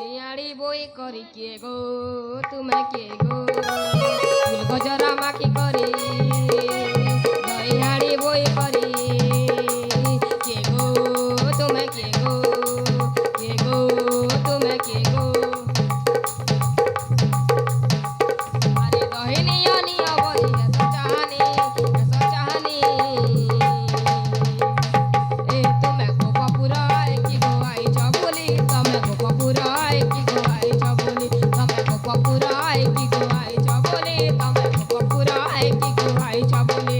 दयाड़ी बोई करी के गो तुम्हें के गो फूल गजरा माखी करी दयाड़ी बोई करी के गो तुम्हें के गो तुम्हें के गो अरे दहिनिया निया बोली है सचानी ए तुम्हें को पपुरा की गो आई चबुली तुम्हें को पपुरा की गो आई चबुली तुम्हें को पपुरा की गो आई चबुली तुम्हें को पपुरा की गो आई चबुली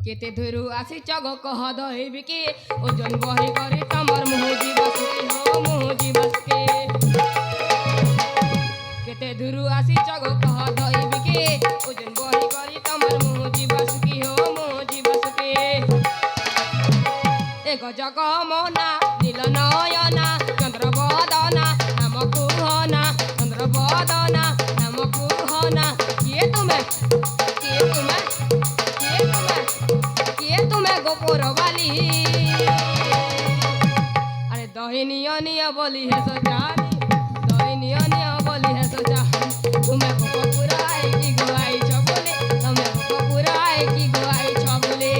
केते धुरु आसी चग कह दहिबि के ओजन बही करी तमर मुहुजी बसके हो मुहुजी बसके केते धुरु आसी चग कह दहिबि के ओजन बही करी तमर मुहुजी बसके हो मुहुजी बसके ए गजक मोना नील नयना चंद्र बदना नाम कुहना चंद्र बदना नाम कुहना के तुम्हें गोपुर वाली अरे दहिनिया निया बोली है सजानी दहिनिया निया बोली है सजानी तुम्हें गोपुरा की गुआई छबोले तुम्हें गोपुरा की गुआई छबोले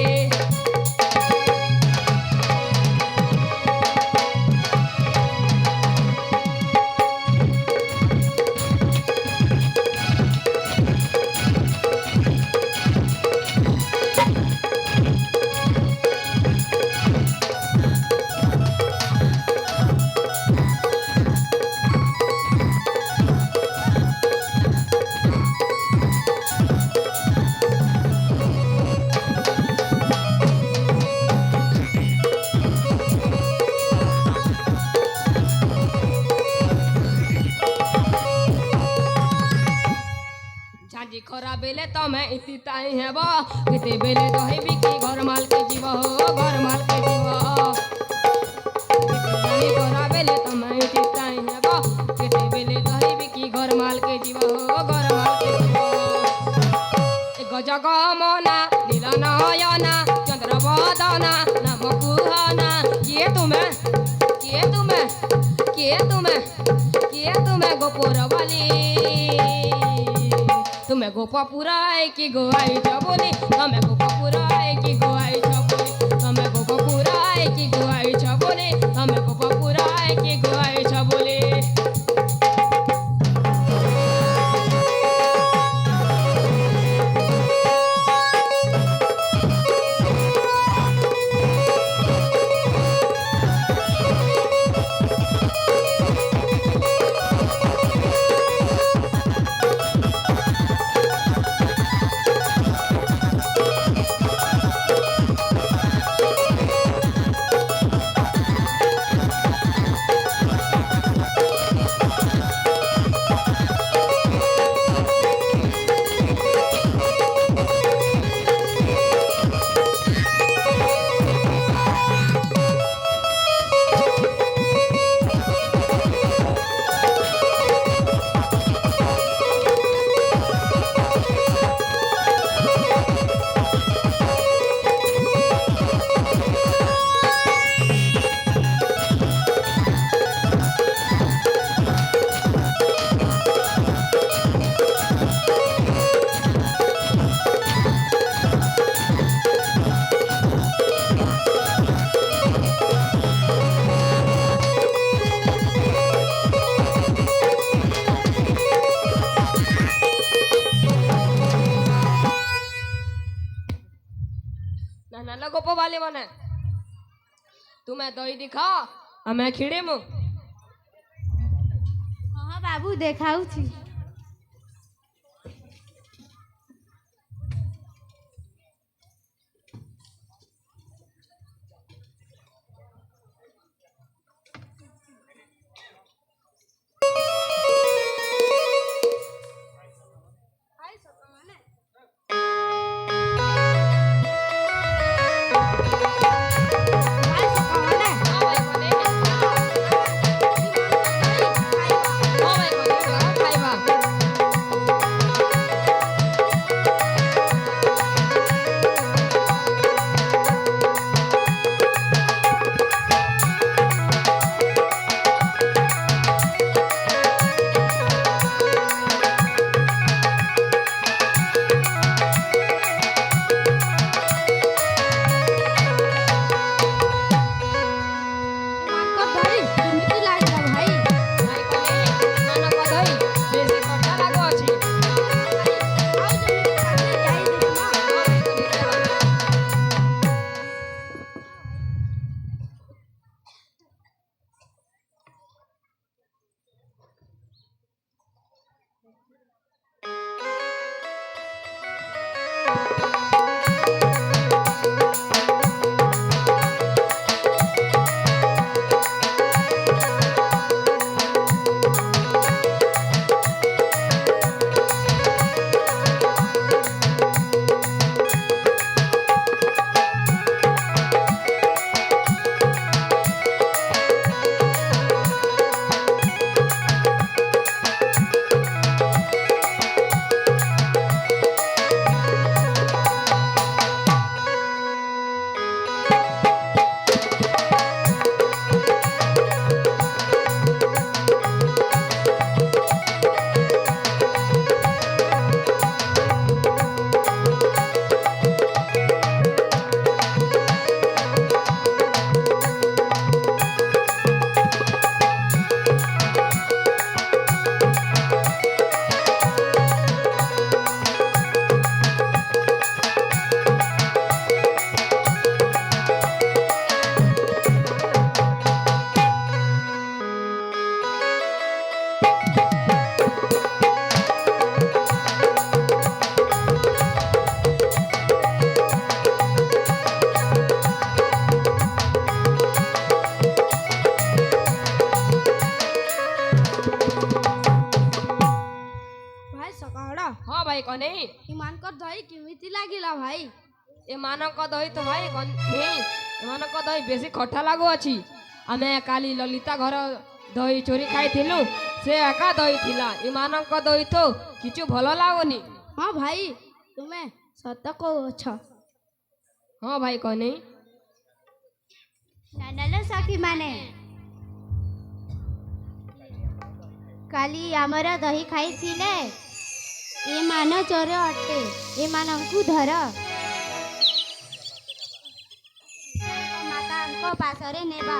खरा बेले तमे इति ताई हेब केते बेले दहिबि की घर माल के जीव हो घर माल के जीव केते खरा बेले तमे इति ताई हेब केते बेले दहिबि की घर माल के जीव हो घर माल के जीव ए गजक मोना नील नयना चंद्र बदना नाम कुहना के तुम्हें गोपुर वाली तुम्हें गोपुरा की गोआई छबोली तुम्हें गोपुरा की गोआई छबोली तुम्हें गोपुरा की गोआई छबोली तुम्हें गोपुरा की गोआई छबोली ଜାଣିଲ ଗୋପ ବାଲି ମାନେ ତୁମେ ଦହି ଦିଖା ଆମେ ଖିଡ଼ିମୁ। ହଁ ବାବୁ ଦେଖାଉଛି। ହଁ ଭାଇ କନେ ଏମାନଙ୍କର ଦହି କେମିତି ଲାଗିଲା ଭାଇ? ଏମାନଙ୍କ ଦହି ତ ଭାଇ ଏମାନଙ୍କ ଦହି ବେଶୀ ଖଟା ଲାଗୁଅଛି। ଆମେ କାଲି ଲଲିତା ଘର ଦହି ଚୋରି ଖାଇଥିଲୁ, ସେ ଏକା ଦହି ଥିଲା। ଏମାନଙ୍କ ଦହି ତ କିଛି ଭଲ ଲାଗୁନି। ହଁ ଭାଇ ତୁମେ ସତ କହୁଛ। ହଁ ଭାଇ କନେ ଜାଣିଲ ସଖୀ ମାନେ, କାଲି ଆମର ଦହି ଖାଇଥିଲେ ଏମାନ ଚୋର ଅଟେ, ଏମାନଙ୍କୁ ଧର। ମାତାଙ୍କ ପାଶରେ ନେବା।